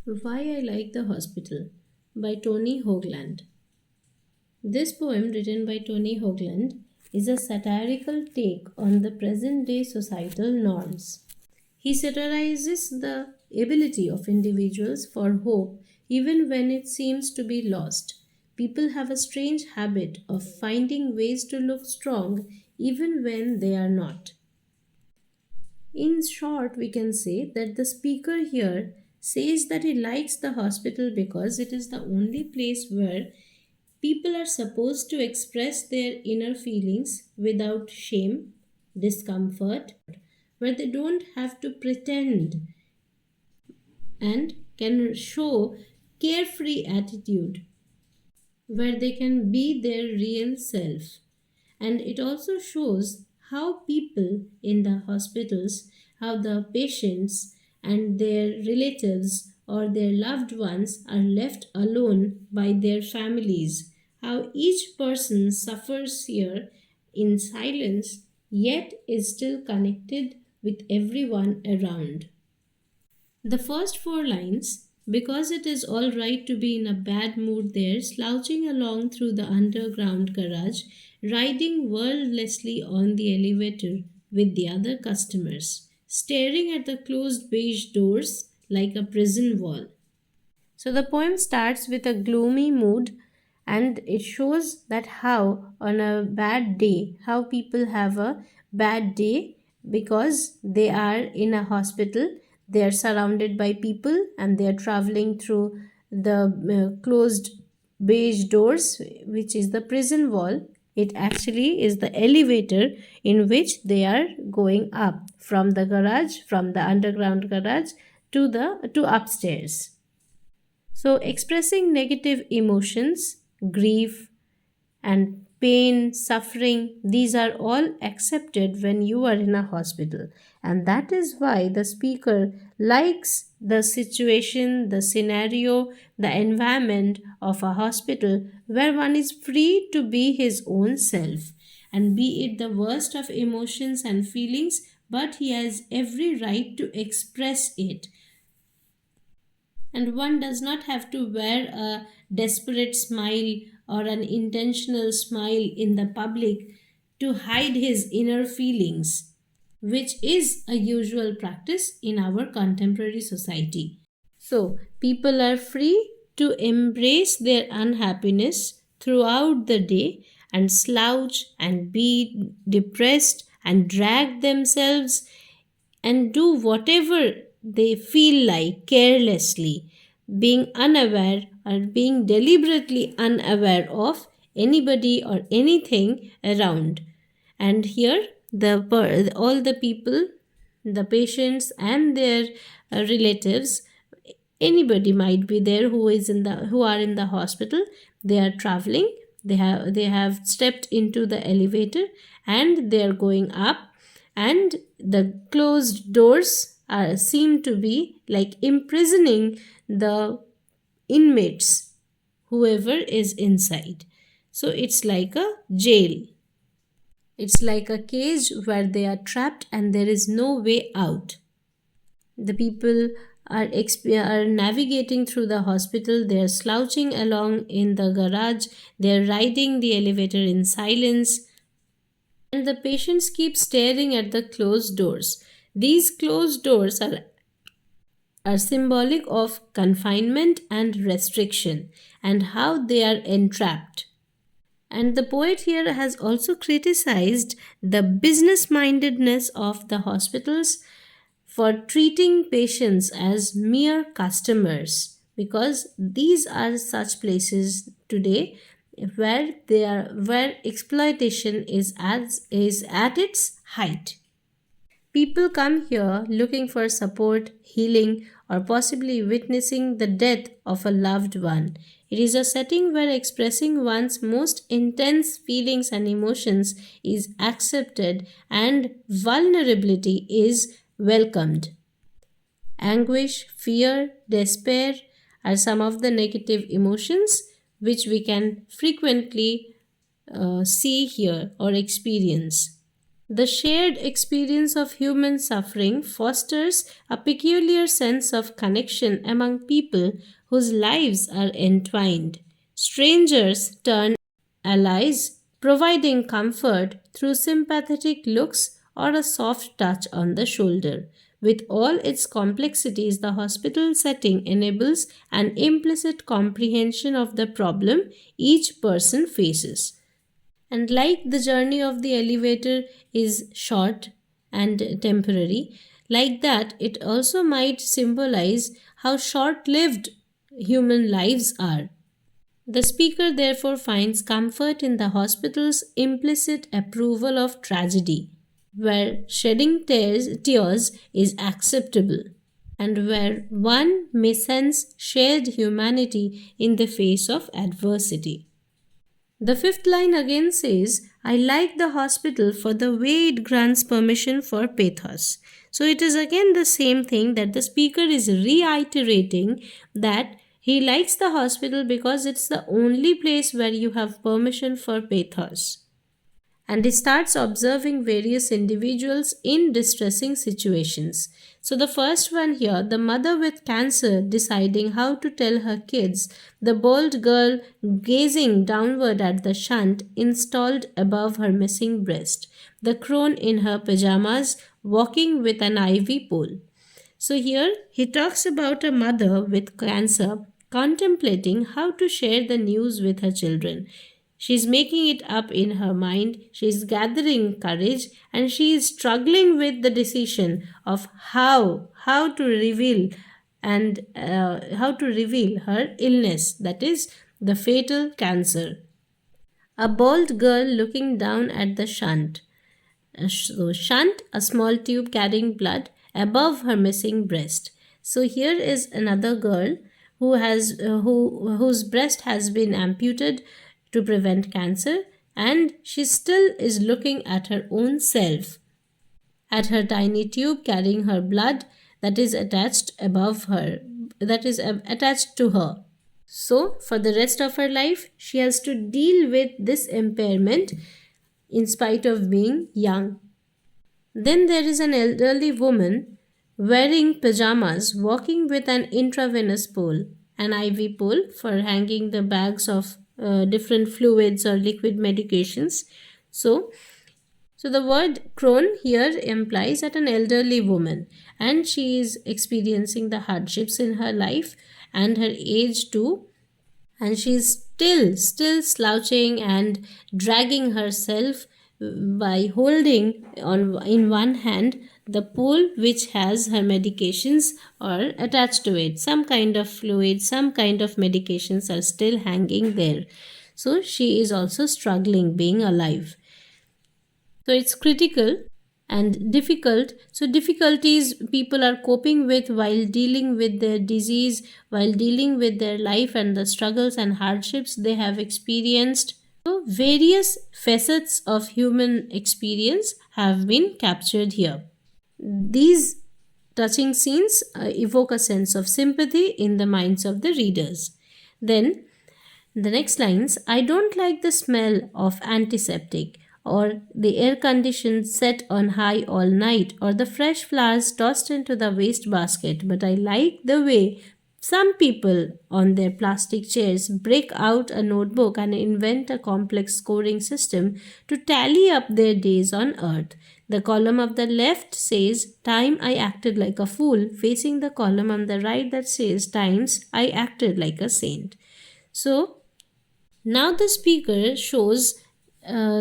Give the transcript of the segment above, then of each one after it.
Why I Like the Hospital by Tony Hoagland. This poem, written by Tony Hoagland, is a satirical take on the present day societal norms. He satirizes the ability of individuals for hope even when it seems to be lost. People have a strange habit of finding ways to look strong even when they are not. In short, we can say that the speaker here says that he likes the hospital because it is the only place where people are supposed to express their inner feelings without shame, discomfort, where they don't have to pretend and can show carefree attitude, where they can be their real self. And it also shows how people in the hospitals, how the patients and their relatives or their loved ones are left alone by their families, how each person suffers here in silence yet is still connected with everyone around. The first four lines, because it is all right to be in a bad mood there, slouching along through the underground garage, riding wordlessly on the elevator with the other customers, staring at the closed beige doors like a prison wall. So the poem starts with a gloomy mood and it shows that how on a bad day, how people have a bad day because they are in a hospital, they are surrounded by people and they are traveling through the closed beige doors, which is the prison wall. It actually is the elevator in which they are going up from the garage, from the underground garage to upstairs. So, expressing negative emotions, grief, and pain, suffering, these are all accepted when you are in a hospital. And that is why the speaker likes the situation, the scenario, the environment of a hospital where one is free to be his own self. And be it the worst of emotions and feelings, but he has every right to express it, and one does not have to wear a desperate smile or an intentional smile in the public to hide his inner feelings, which is a usual practice in our contemporary society. So, people are free to embrace their unhappiness throughout the day and slouch and be depressed and drag themselves and do whatever they feel like carelessly, being unaware or being deliberately unaware of anybody or anything around. And here, all the people, the patients and their relatives, anybody might be there who are in the hospital. They are traveling. They have stepped into the elevator and they are going up, and the closed doors seem to be like imprisoning the inmates, whoever is inside. So it's like a jail. It's like a cage where they are trapped and there is no way out. The people are navigating through the hospital, they are slouching along in the garage, they are riding the elevator in silence, and the patients keep staring at the closed doors. These closed doors are symbolic of confinement and restriction and how they are entrapped. And the poet here has also criticized the business mindedness of the hospitals for treating patients as mere customers, because these are such places today where exploitation is at its height. People come here looking for support, healing, or possibly witnessing the death of a loved one. It is a setting where expressing one's most intense feelings and emotions is accepted and vulnerability is welcomed. Anguish, fear, despair are some of the negative emotions which we can frequently see here or experience. The shared experience of human suffering fosters a peculiar sense of connection among people whose lives are entwined. Strangers turn allies, providing comfort through sympathetic looks or a soft touch on the shoulder. With all its complexities, the hospital setting enables an implicit comprehension of the problem each person faces. And like the journey of the elevator is short and temporary, like that, it also might symbolize how short lived human lives are. The speaker therefore finds comfort in the hospital's implicit approval of tragedy, where shedding tears is acceptable, and where one may sense shared humanity in the face of adversity. The fifth line again says, I like the hospital for the way it grants permission for pathos. So it is again the same thing that the speaker is reiterating that he likes the hospital because it's the only place where you have permission for pathos, and he starts observing various individuals in distressing situations. So, the first one here, the mother with cancer deciding how to tell her kids, the bold girl gazing downward at the shunt installed above her missing breast, the crone in her pajamas walking with an ivy pole. So, here he talks about a mother with cancer contemplating how to share the news with her children. She's making it up in her mind, she's gathering courage, and she is struggling with the decision of how to reveal and how to reveal her illness, that is the fatal cancer. A bold girl looking down at the shunt. So shunt, a small tube carrying blood above her missing breast. So here is another girl whose breast has been amputated to prevent cancer, and she still is looking at her own self, at her tiny tube carrying her blood that is attached above her, that is attached to her. So for the rest of her life she has to deal with this impairment in spite of being young. Then there is an elderly woman wearing pajamas walking with an intravenous pole, an IV pole for hanging the bags of different fluids or liquid medications. So the word crone here implies that an elderly woman, and she is experiencing the hardships in her life and her age too, and she is still slouching and dragging herself by holding on in one hand the pole which has her medications or attached to it. Some kind of fluid, some kind of medications are still hanging there. So she is also struggling being alive. So it's critical and difficult. So difficulties people are coping with while dealing with their disease, while dealing with their life and the struggles and hardships they have experienced. So various facets of human experience have been captured here. These touching scenes evoke a sense of sympathy in the minds of the readers. Then the next lines, I don't like the smell of antiseptic, or the air condition set on high all night, or the fresh flowers tossed into the waste basket, but I like the way some people on their plastic chairs break out a notebook and invent a complex scoring system to tally up their days on earth. The column of the left says, Time I acted like a fool, facing the column on the right that says, Times I acted like a saint. So, now the speaker shows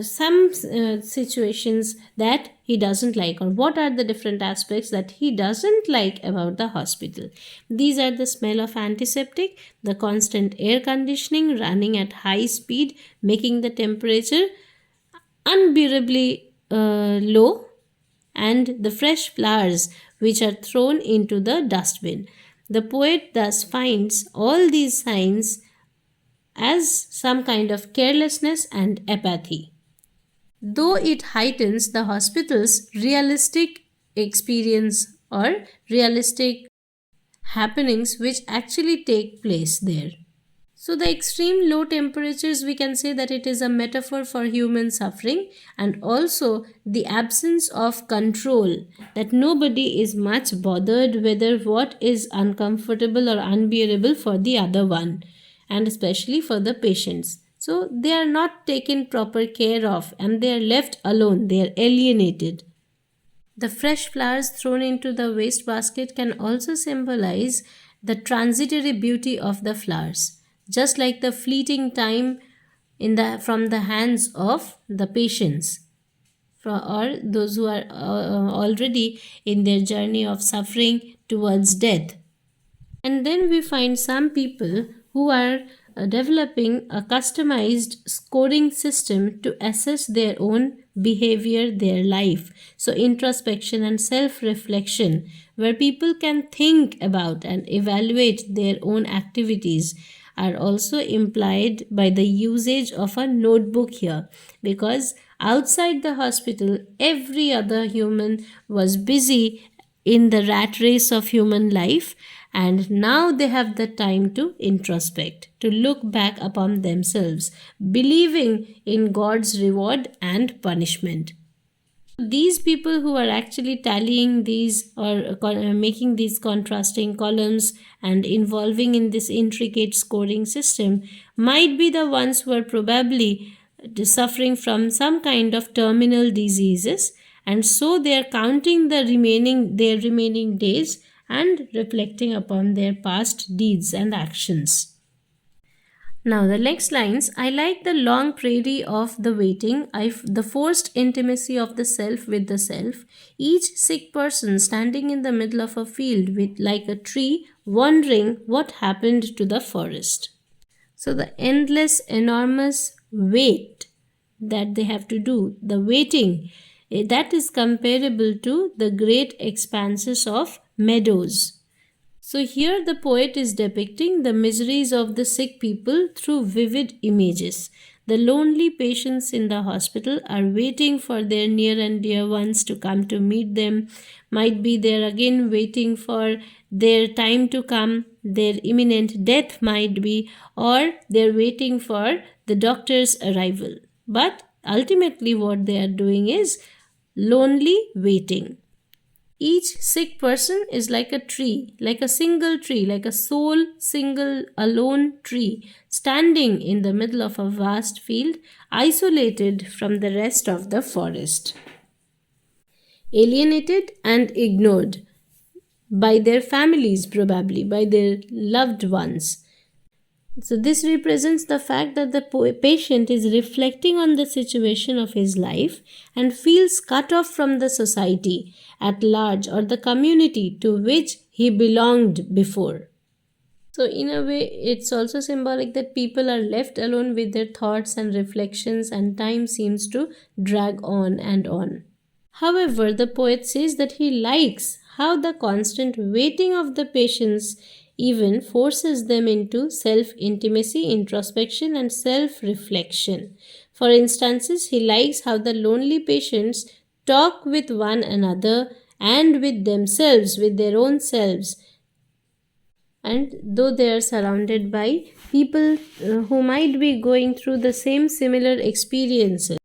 some situations that he doesn't like, or what are the different aspects that he doesn't like about the hospital. These are the smell of antiseptic, the constant air conditioning running at high speed, making the temperature unbearably low, and the fresh flowers which are thrown into the dustbin. The poet thus finds all these signs as some kind of carelessness and apathy. Though it heightens the hospital's realistic experience or realistic happenings which actually take place there. So, the extreme low temperatures, we can say that it is a metaphor for human suffering and also the absence of control, that nobody is much bothered whether what is uncomfortable or unbearable for the other one, and especially for the patients. So, they are not taken proper care of and they are left alone, they are alienated. The fresh flowers thrown into the wastebasket can also symbolize the transitory beauty of the flowers, just like the fleeting time from the hands of the patients or those who are already in their journey of suffering towards death. And then we find some people who are developing a customized scoring system to assess their own behavior, their life. So, introspection and self reflection, where people can think about and evaluate their own activities, are also implied by the usage of a notebook here, because outside the hospital, every other human was busy in the rat race of human life, and now they have the time to introspect, to look back upon themselves, believing in God's reward and punishment. These people who are actually tallying these or making these contrasting columns and involving in this intricate scoring system might be the ones who are probably suffering from some kind of terminal diseases, and so they are counting their remaining days and reflecting upon their past deeds and actions. Now, the next lines, I like the long prairie of the waiting, the forced intimacy of the self with the self, each sick person standing in the middle of a field with, like a tree, wondering what happened to the forest. So, the endless, enormous wait that they have to do, the waiting, that is comparable to the great expanses of meadows. So, here the poet is depicting the miseries of the sick people through vivid images. The lonely patients in the hospital are waiting for their near and dear ones to come to meet them, might be there again waiting for their time to come, their imminent death might be, or they're waiting for the doctor's arrival. But ultimately, what they are doing is lonely waiting. Each sick person is like a tree, like a single tree, like a sole, single, alone tree, standing in the middle of a vast field, isolated from the rest of the forest. Alienated and ignored by their families, probably, by their loved ones. So, this represents the fact that the patient is reflecting on the situation of his life and feels cut off from the society at large or the community to which he belonged before. So, in a way, it's also symbolic that people are left alone with their thoughts and reflections, and time seems to drag on and on. However, the poet says that he likes how the constant waiting of the patients even forces them into self intimacy, introspection, and self reflection. For instances, he likes how the lonely patients talk with one another and with themselves, with their own selves. And though they are surrounded by people who might be going through the same similar experiences,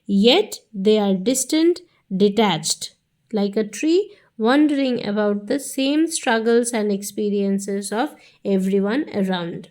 yet they are distant, detached, like a tree wondering about the same struggles and experiences of everyone around.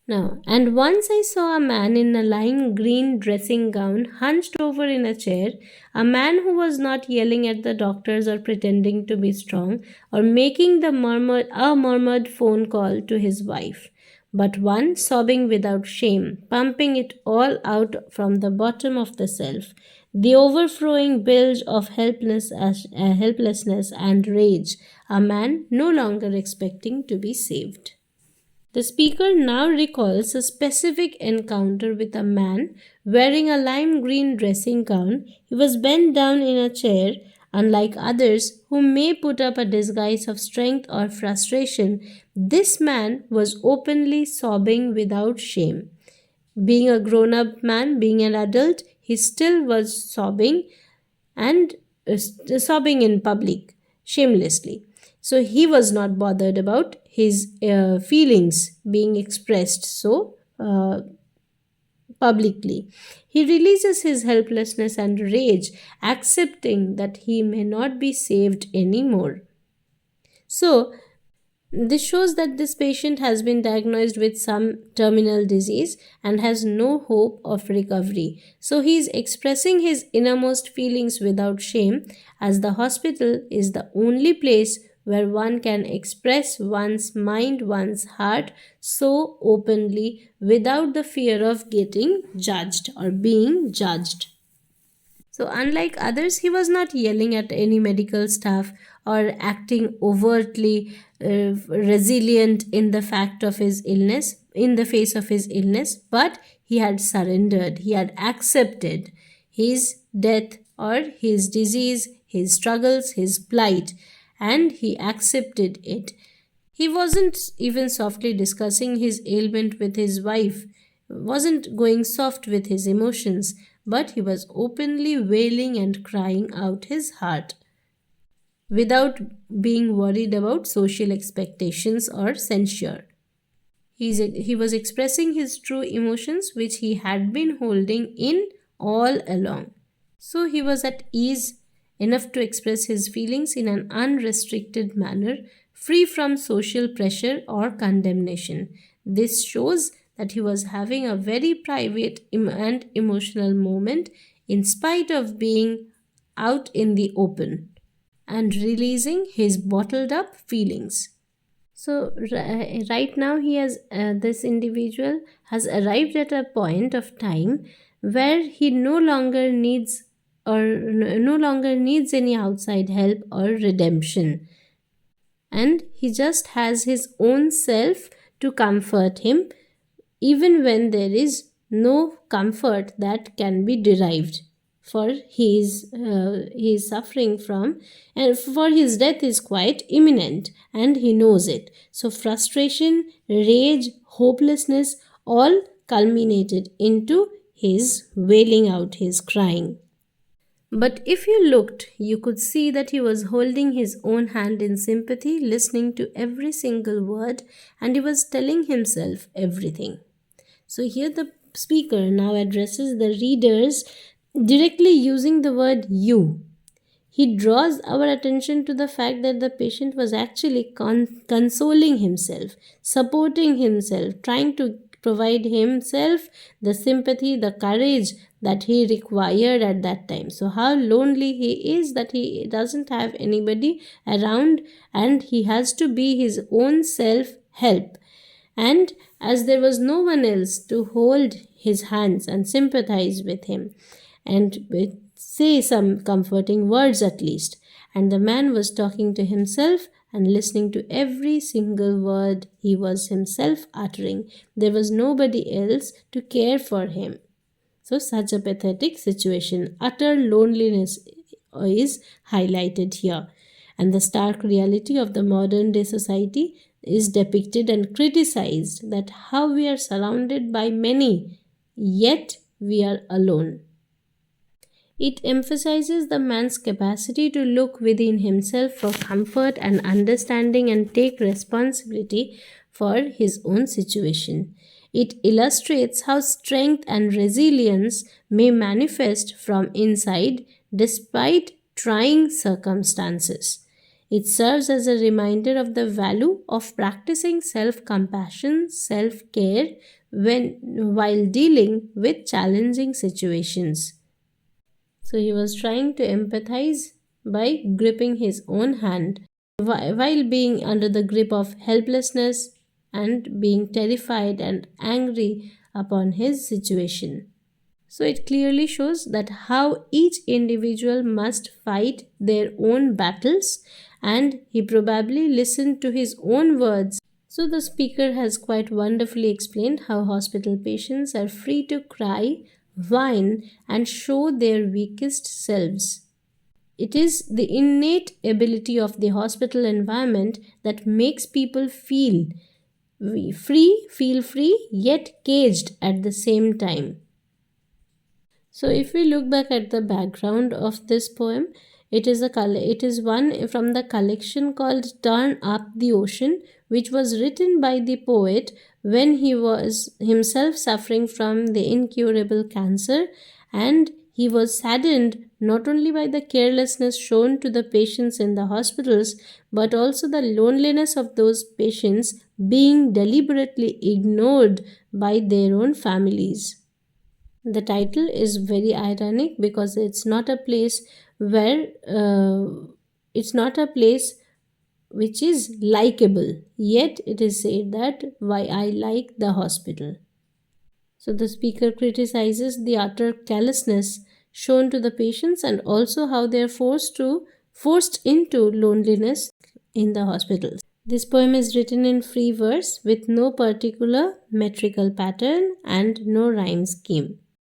Now, and once I saw a man in a lime green dressing gown hunched over in a chair, a man who was not yelling at the doctors or pretending to be strong or making a murmured phone call to his wife, but one sobbing without shame, pumping it all out from the bottom of the self, the overflowing bilge of helplessness and rage, a man no longer expecting to be saved. The speaker now recalls a specific encounter with a man wearing a lime green dressing gown. He was bent down in a chair, unlike others who may put up a disguise of strength or frustration. This man was openly sobbing without shame. Being a grown up man, being an adult, he still was sobbing and sobbing in public shamelessly. So he was not bothered about his feelings being expressed so publicly. He releases his helplessness and rage, accepting that he may not be saved anymore. So, this shows that this patient has been diagnosed with some terminal disease and has no hope of recovery. So he is expressing his innermost feelings without shame, as the hospital is the only place where one can express one's mind, one's heart so openly without the fear of getting judged or being judged. So, unlike others, he was not yelling at any medical staff or acting overtly resilient in the fact of his illness, in the face of his illness, but he had surrendered, he had accepted his death or his disease, his struggles, his plight, and he accepted it. He wasn't even softly discussing his ailment with his wife, wasn't going soft with his emotions, but he was openly wailing and crying out his heart without being worried about social expectations or censure. He was expressing his true emotions, which he had been holding in all along. So he was at ease enough to express his feelings in an unrestricted manner, free from social pressure or condemnation. This shows that he was having a very private and emotional moment in spite of being out in the open and releasing his bottled up feelings. So right now he has this individual has arrived at a point of time where he no longer needs no longer needs any outside help or redemption, and he just has his own self to comfort him even when there is no comfort that can be derived, for he is suffering from, and for his death is quite imminent and he knows it. So frustration, rage, hopelessness all culminated into his wailing out, his crying. But if you looked, you could see that he was holding his own hand in sympathy, listening to every single word, and he was telling himself everything. So here the speaker now addresses the readers directly using the word you. He draws our attention to the fact that the patient was actually consoling himself, supporting himself, trying to provide himself the sympathy, the courage that he required at that time. So, how lonely he is that he doesn't have anybody around and he has to be his own self help. And as there was no one else to hold his hands and sympathize with him and say some comforting words at least, and the man was talking to himself and listening to every single word he was himself uttering. There was nobody else to care for him. So, such a pathetic situation, utter loneliness is highlighted here. And the stark reality of the modern day society is depicted and criticized, that how we are surrounded by many, yet we are alone. It emphasizes the man's capacity to look within himself for comfort and understanding and take responsibility for his own situation. It illustrates how strength and resilience may manifest from inside despite trying circumstances. It serves as a reminder of the value of practicing self-compassion, self-care while dealing with challenging situations. So he was trying to empathize by gripping his own hand while being under the grip of helplessness and being terrified and angry upon his situation. So it clearly shows that how each individual must fight their own battles, and he probably listened to his own words. So the speaker has quite wonderfully explained how hospital patients are free to cry, whine, and show their weakest selves. It is the innate ability of the hospital environment that makes people feel free, yet caged at the same time. So if we look back at the background of this poem, it is one from the collection called Turn Up the Ocean, which was written by the poet when he was himself suffering from the incurable cancer, and he was saddened not only by the carelessness shown to the patients in the hospitals but also the loneliness of those patients being deliberately ignored by their own families. The title is very ironic because where it's not a place which is likable, yet it is said that why I like the hospital. So the speaker criticizes the utter callousness shown to the patients and also how they are forced into loneliness in the hospitals. This poem is written in free verse with no particular metrical pattern and no rhyme scheme.